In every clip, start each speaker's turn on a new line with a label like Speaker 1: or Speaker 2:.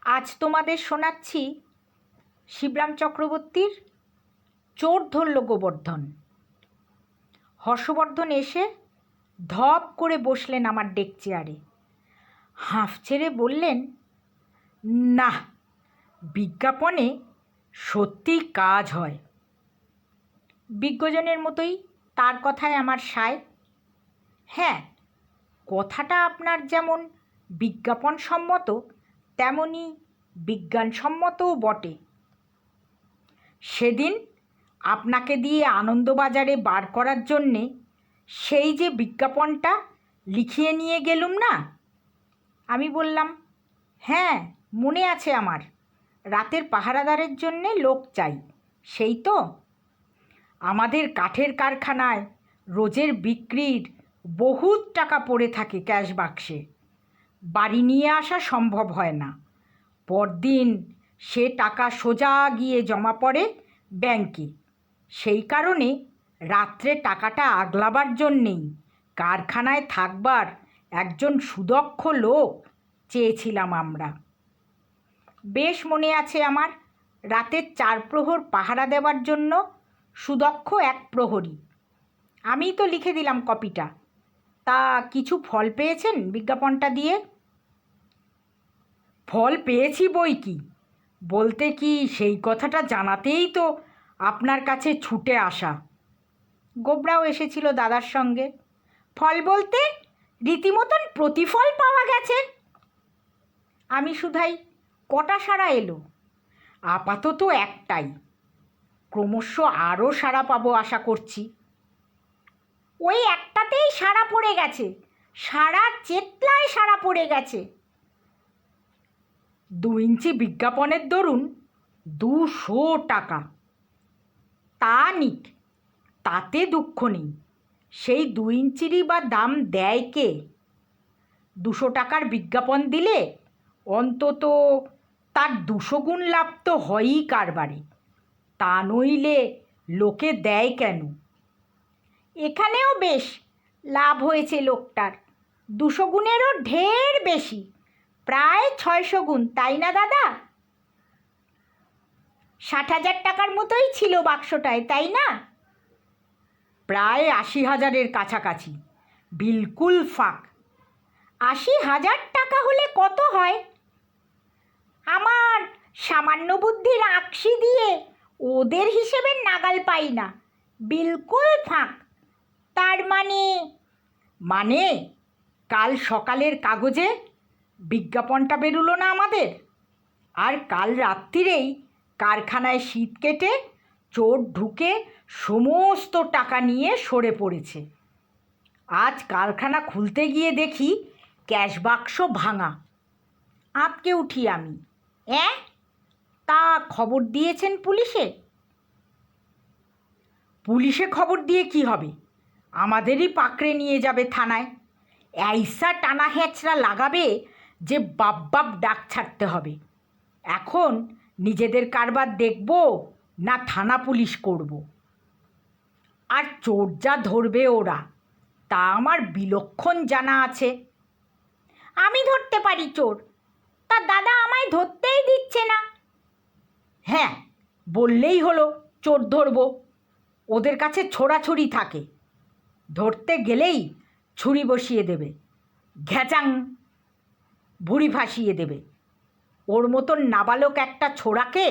Speaker 1: আজ তোমাদের শোনাচ্ছি শিবরাম চক্রবর্তীর চোর ধরল গোবর্ধন। হর্ষবর্ধন এসে ধপ করে বসলেন আমার ডেক চেয়ারে। হাঁফ ছেড়ে বললেন, না, বিজ্ঞাপনে সত্যিই কাজ হয়। বিজ্ঞজনের মতোই তার কথায় আমার সায়। হ্যাঁ, কথাটা আপনার যেমন বিজ্ঞাপনসম্মত তেমনি বিজ্ঞানসম্মতও বটে। সেদিন আপনাকে দিয়ে আনন্দবাজারে বার করার জন্যে সেই যে বিজ্ঞাপনটা লিখিয়ে নিয়ে গেলুম না, আমি বললাম, হ্যাঁ মনে আছে আমার, রাতের পাহারাদারের জন্যে লোক চাই, সেই তো। আমাদের কাঠের কারখানায় রোজের বিক্রির বহুত টাকা পড়ে থাকে ক্যাশ বাক্সে, বাড়ি নিয়ে আসা সম্ভব হয় না। পরদিন সে টাকা সোজা গিয়ে জমা পড়ে ব্যাংকে। সেই কারণে রাত্রে টাকাটা আগলাবার জন্যেই কারখানায় থাকবার একজন সুদক্ষ লোক চেয়েছিলাম আমরা। বেশ মনে আছে আমার, রাতের 4 প্রহর পাহারা দেওয়ার জন্য সুদক্ষ এক প্রহরী। আমিই তো লিখে দিলাম কপিটা। তা কিছু ফল পেয়েছেন বিজ্ঞাপনটা দিয়ে? ফল পেয়েছি বই কি, বলতে কি সেই কথাটা জানাতেই তো আপনার কাছে ছুটে আসা। গোবরাও এসেছিল দাদার সঙ্গে। ফল বলতে রীতিমতন প্রতিফল পাওয়া গেছে। আমি শুধাই, কটা সাড়া এলো? আপাতত একটাই, ক্রমশ আরও সাড়া পাবো আশা করছি। ওই একটাতেই সাড়া পড়ে গেছে, সারা চেতলায় সাড়া পড়ে গেছে। 2 ইঞ্চি বিজ্ঞাপনের দরুন 200 টাকা। তা নিক, তাতে দুঃখ নেই। সেই 2 ইঞ্চিরই বা দাম দেয় কে? 200 টাকার বিজ্ঞাপন দিলে অন্তত তার 200 গুণ লাভ তো হয়ই কারবারে। তা নইলে লোকে দেয় কেন? এখানেও বেশ লাভ হয়েছে লোকটার, 200 গুণেরও ঢের বেশি, প্রায় 600 গুণ, তাই না দাদা? 60,000 টাকার মতোই ছিল বাক্সটায়, তাই না? প্রায় 80,000-এর কাছাকাছি, বিলকুল ফাঁক। 80,000 টাকা হলে কত হয়? আমার সামান্য বুদ্ধির আঁকশি দিয়ে ওদের হিসেবের নাগাল পাই না, বিলকুল ফাঁক। তার মানে কাল সকালের কাগজে বিজ্ঞাপনটা বেরুলো না আমাদের, আর কাল রাত্রিরেই কারখানায় শীত কেটে চোর ঢুকে সমস্ত টাকা নিয়ে সরে পড়েছে। আজ কারখানা খুলতে গিয়ে দেখি ক্যাশ বাক্স ভাঙা। আঁতকে উঠি আমি। তা খবর দিয়েছেন পুলিশে? পুলিশে খবর দিয়ে কি হবে, আমাদেরই পাকড়ে নিয়ে যাবে থানায়। এইসা টানা হেঁচড়া লাগাবে যে বাপ বাপ ডাক ছাড়তে হবে। এখন নিজেদের কারবার দেখব না থানা পুলিশ করব? আর চোর যা ধরবে ওরা, তা আমার বিলক্ষণ জানা আছে। আমি ধরতে পারি চোর, তা দাদা আমায় ধরতেই দিচ্ছে না। হ্যাঁ, বললেই হলো চোর ধরব। ওদের কাছে ছোড়াছুরি থাকে, ধরতে গেলেই ছুরি বসিয়ে দেবে, ঘ্যাচাং ভুঁড়ি ভাসিয়ে দেবে। ওর মতন নাবালক একটা ছোড়াকে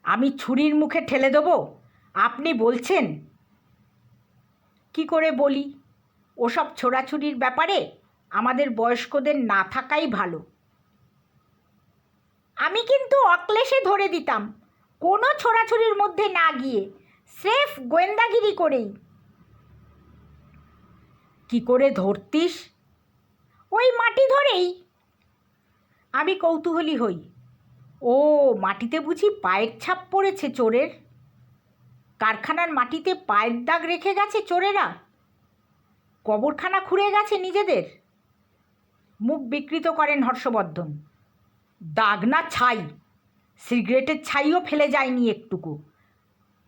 Speaker 1: আমি ছুরির মুখে ঠেলে দেবো আপনি বলছেন? কি করে বলি? ওসব ছোড়াছুরির ব্যাপারে আমাদের বয়স্কদের না থাকাই ভালো। আমি কিন্তু অক্লেশে ধরে দিতাম, কোনো ছোড়াছুরির মধ্যে না গিয়ে, স্রেফ গোয়েন্দাগিরি করেই। কি করে ধরতিস? ওই মাটি ধরেই। আমি কৌতূহলী হই, ও মাটিতে বুঝি পায়ের ছাপ পড়েছে চোরের? কারখানার মাটিতে পায়ের দাগ রেখে গেছে চোরেরা? কবরখানা খুঁড়ে গেছে নিজেদের? মুখ বিকৃত করেন হর্ষবর্ধন। দাগ না ছাই, সিগারেটের ছাইও ফেলে যায়নি একটুকু।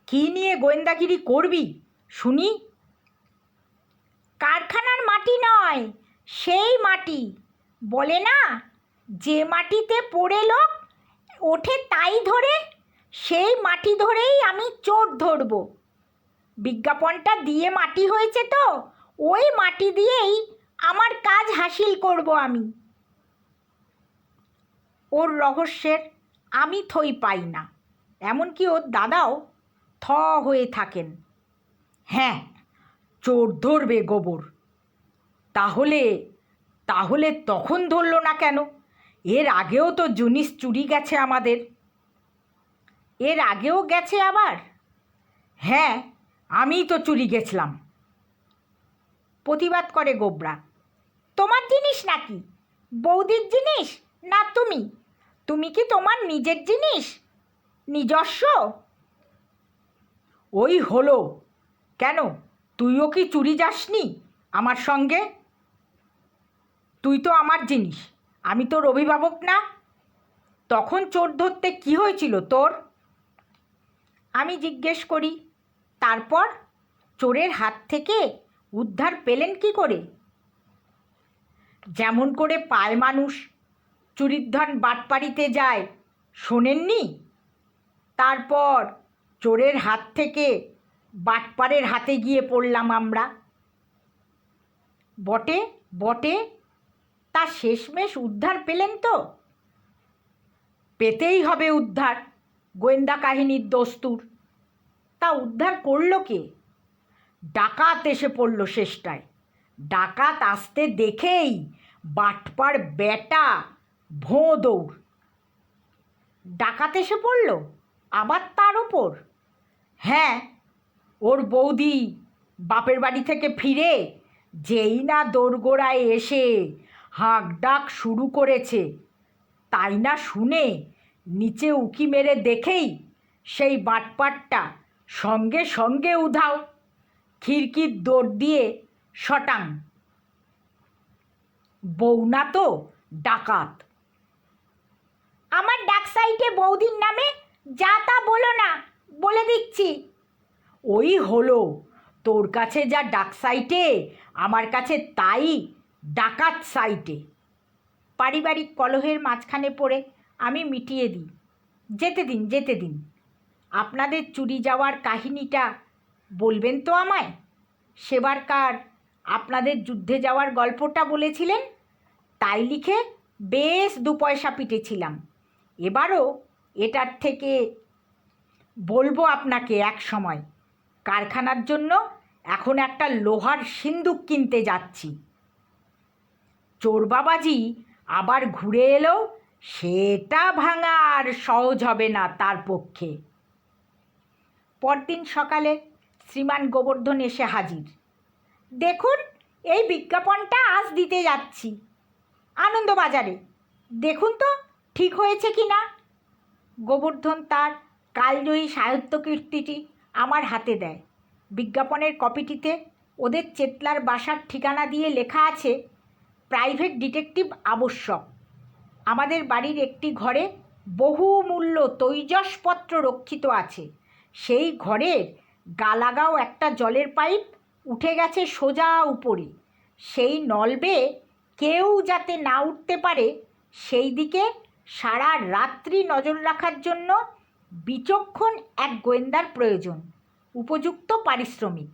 Speaker 1: কী নিয়ে গোয়েন্দাগিরি করবি শুনি? কারখানার মাটি নয়, সেই মাটি বলে না, যে মাটিতে পড়ে লোক ওঠে তাই ধরে, সেই মাটি ধরেই আমি চোর ধরব। বিজ্ঞাপনটা দিয়ে মাটি হয়েছে তো, ওই মাটি দিয়েই আমার কাজ হাসিল করব আমি। ওর রহস্যের আমি থই পাই না, এমনকি ওর দাদাও থ হয়ে থাকেন। হ্যাঁ, চোর ধরবে গোবর। তাহলে তাহলে তখন ধরল না কেন? এর আগেও তো জিনিস চুরি গেছে আমাদের। এর আগেও গেছে আবার? হ্যাঁ, আমিই তো চুরি গেছিলাম। প্রতিবাদ করে গোবরা। তোমার জিনিস নাকি? বৌদির জিনিস না তুমি? তুমি কি তোমার নিজের জিনিস, নিজস্ব? ওই হলো। কেন, তুইও কি চুরি যাসনি আমার সঙ্গে? তুই তো আমার জিনিস, আমি তোর অভিভাবক না? তখন চোর ধরতে কী হয়েছিল তোর? আমি জিজ্ঞেস করি, তারপর চোরের হাত থেকে উদ্ধার পেলেন কি করে? যেমন করে পায় মানুষ চুরির ধন বাটপাড়িতে যায়, শোনেননি? তারপর চোরের হাত থেকে বাটপাড়ের হাতে গিয়ে পড়লাম আমরা। বটে বটে, তা শেষমেশ উদ্ধার পেলেন তো? পেতেই হবে উদ্ধার, গোয়েন্দা কাহিনীর দস্তুর। তা উদ্ধার করল কে? ডাকাত এসে পড়ল শেষটায়। ডাকাত আসতে দেখেই বাটপার বেটা ভোঁ দৌড়। ডাকাত এসে পড়ল আবার তার ওপর? হ্যাঁ, ওর বৌদি বাপের বাড়ি থেকে ফিরে যেই না দোরগোড়ায় এসে হাঁক ডাক শুরু করেছে, তাই না শুনে নিচে উকি মেরে দেখেই সেই বাটপারটা সঙ্গে সঙ্গে উধাও, খিড়কির দৌড় দিয়ে শটাং। বউ না তো ডাকাত। আমার ডাক সাইটে বৌদির নামে যা তা বলো না, বলে দিচ্ছি। ওই হলো, তোর কাছে যা ডাক সাইটে, আমার কাছে তাই ডাকাত সাইটে। পারিবারিক কলহের মাঝখানে পড়ে আমি মিটিয়ে দিই, যেতে দিন যেতে দিন। আপনাদের চুরি যাওয়ার কাহিনীটা বলবেন তো আমায়? সেবারকার আপনাদের যুদ্ধে যাওয়ার গল্পটা বলেছিলেন, তাই লিখে বেশ 2 পয়সা পিটেছিলাম। এবারও এটার থেকে বলবো আপনাকে এক সময়। কারখানার জন্য এখন একটা লোহার সিন্দুক কিনতে যাচ্ছি। চোর বাবাজি আবার ঘুরে এলেও সেটা ভাঙা আর সহজ হবে না তার পক্ষে। পরদিন সকালে শ্রীমান গোবর্ধন এসে হাজির। দেখুন, এই বিজ্ঞাপনটা আজ দিতে যাচ্ছি আনন্দবাজারে, দেখুন তো ঠিক হয়েছে কি না। গোবর্ধন তার কালজয়ী সাহিত্যকীর্তিটি আমার হাতে দেয়। বিজ্ঞাপনের কপিটিতে ওদের চেতলার বাসার ঠিকানা দিয়ে লেখা আছে, প্রাইভেট ডিটেকটিভ আবশ্যক। আমাদের বাড়ির একটি ঘরে বহুমূল্য তৈজসপত্র রক্ষিত আছে। সেই ঘরের গালাগাও একটা জলের পাইপ উঠে গেছে সোজা উপরে। সেই নল বেয়ে কেউ যাতে না উঠতে পারে সেই দিকে সারা রাত্রি নজর রাখার জন্য বিচক্ষণ এক গোয়েন্দার প্রয়োজন, উপযুক্ত পারিশ্রমিক।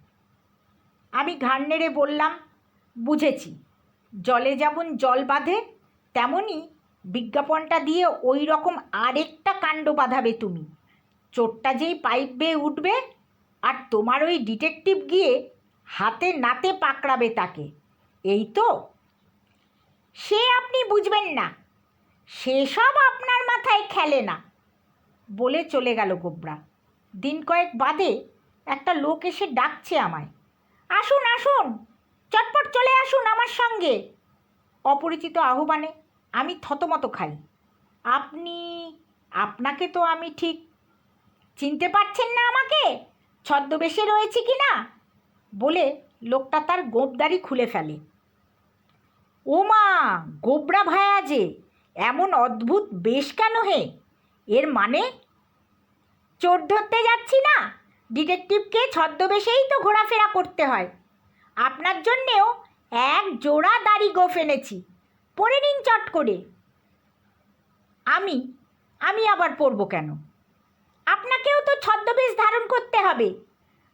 Speaker 1: আমি ঘাড় নেড়ে বললাম, বুঝেছি। জলে যেমন জল বাঁধে, তেমনই বিজ্ঞাপনটা দিয়ে ওই রকম আরেকটা কাণ্ড বাঁধাবে তুমি। চোরটা যেই পাইপ বেয়ে উঠবে আর তোমার ওই ডিটেকটিভ গিয়ে হাতে নাতে পাকড়াবে তাকে, এই তো? সে আপনি বুঝবেন না, সেসব আপনার মাথায় খেলে না, বলে চলে গেল গোবরা। দিন কয়েক বাদে একটা লোক এসে ডাকছে আমায়, আসুন আসুন, চটপট চলে আসুন আমার সঙ্গে। অপরিচিত আহ্বানে আমি থতমত খাই। আপনাকে তো আমি ঠিক চিনতে পারছেন না আমাকে, ছদ্মবেশে রয়েছি কি না? বলে লোকটা তার গোঁপদাড়ি খুলে ফেলে। ও মা, গোবরা ভায়া যে, এমন অদ্ভুত বেশ কেন হে? এর মানে? চোর ধরতে যাচ্ছি না, ডিটেকটিভকে ছদ্মবেশেই তো ঘোরাফেরা করতে হয়। আপনার জন্যেও এক জোড়া দাড়ি গোঁফ এনেছি, পরে নিন চট করে। আমি আমি আবার পরব কেন? আপনাকেও তো ছদ্মবেশ ধারণ করতে হবে।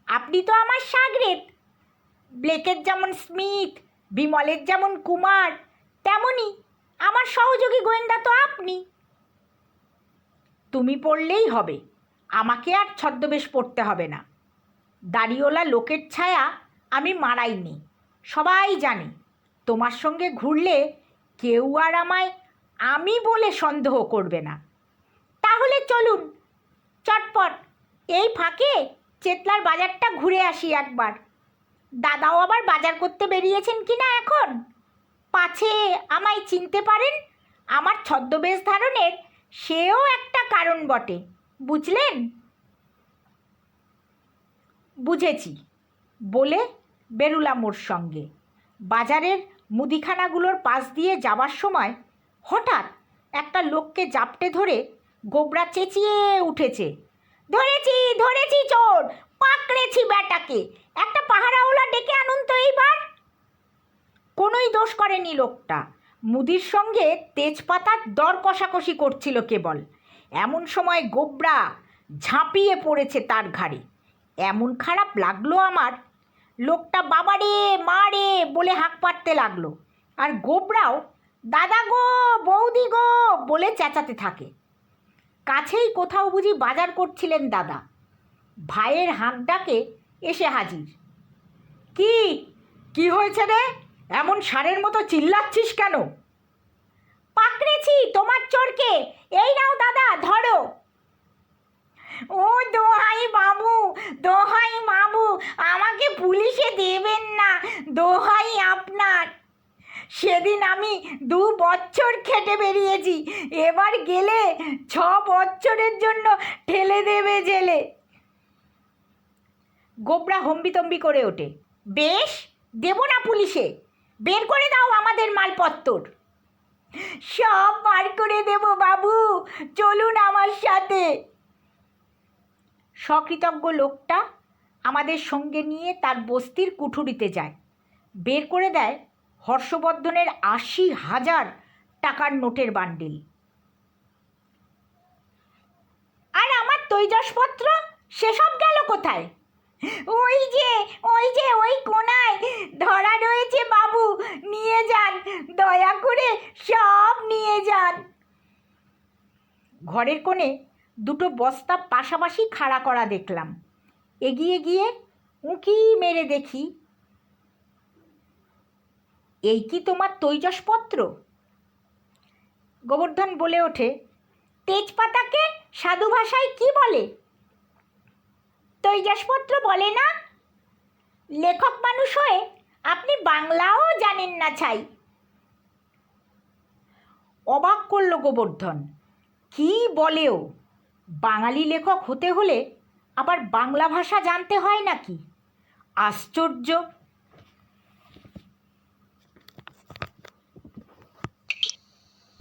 Speaker 1: আপনি তো আমার শাগরেদ। ব্লেকের যেমন স্মিথ, বিমলের যেমন কুমার, তেমনি আমার সহযোগী গোয়েন্দা তো আপনি। তুমি পড়লেই হবে, আমাকে আর ছদ্মবেশ পড়তে হবে না। দাড়িওয়ালা লোকের ছায়া আমি মারাইনি, সবাই জানে। তোমার সঙ্গে ঘুরলে কেউ আর আমায় আমি বলে সন্দেহ করবে না। তাহলে চলুন চটপট, এই ফাঁকে চেতলার বাজারটা ঘুরে আসি একবার। দাদাও আবার বাজার করতে বেরিয়েছেন কি না এখন, পাছে আমায় চিনতে পারেন। আমার ছদ্মবেশ ধারণের সেও একটা কারণ বটে, বুঝলেন? বুঝেছি বলে বেরুলাম ওর সঙ্গে। বাজারের মুদিখানাগুলোর পাশ দিয়ে যাবার সময় হঠাৎ একটা লোককে জাপটে ধরে গোবরা চেঁচিয়ে উঠেছে, ধরেছি ধরেছি চোর, পাকড়েছি ব্যাটাকে, একটা পাহারাওয়ালা ডেকে আনুন তো এইবার। কোনোই দোষ করেনি লোকটা, মুদির সঙ্গে তেজপাতার দর কষাকষি করছিল কেবল। এমন সময় গোবরা ঝাঁপিয়ে পড়েছে তার ঘাড়ে। এমন খারাপ লাগলো আমার। লোকটা বাবারে মারে বলে হাঁক পাড়তে লাগলো, আর গোবরাও দাদা গো বৌদি গো বলে চেঁচাতে থাকে। কাছেই কোথাও বুঝি বাজার করছিলেন দাদা। ভাইয়ের হাঁক ডাকে এসে হাজির। কি কি হয়েছে রে, এমন ষাঁড়ের মতো চিল্লাচ্ছিস কেন? পাকড়েছি তোমার চোরকে, এই নাও দাদা ধরো। ও দোহাই বাবু, দোহাই বাবু, আমাকে পুলিশে দেবেন না, দোহাই আপনার। সেদিন আমি 2 বছর খেটে বেরিয়েছি, এবার গেলে 6 বছরের জন্য ঠেলে দেবে জেলে। গোবরা হম্বিতম্বি করে ওঠে, বেশ, দেব না পুলিশে, বের করে দাও আমাদের মালপত্তর। সব বার করে দেব বাবু, চলুন আমার সাথে। সকৃতজ্ঞ লোকটা আমাদের সঙ্গে নিয়ে তার বস্তির কুঠুরিতে যায়। বের করে দেয় হর্ষবর্ধনের 80,000 টাকার নোটের বান্ডিল। আর আমার তৈজসপত্র সেসব গেল কোথায়? ওই যে ওই কোনায় ধরা রয়েছে বাবু, নিয়ে যান, দয়া করে সব নিয়ে যান। ঘরের কোণে 2 বস্তা পাশাপাশি খাড়া করা দেখলাম। এগিয়ে গিয়ে উঁকি মেরে দেখি, এই কি তোমার তৈজসপত্র? গোবর্ধন বলে ওঠে, তেজপাতাকে সাধু ভাষায় কি বলে? তৈজসপত্র বলে না? লেখক মানুষ হয়ে আপনি বাংলাও জানেন না ছাই। অবাক করল গোবর্ধন, কি বলেও, বাঙালি লেখক হতে হলে আবার বাংলা ভাষা জানতে হয় নাকি? আশ্চর্য।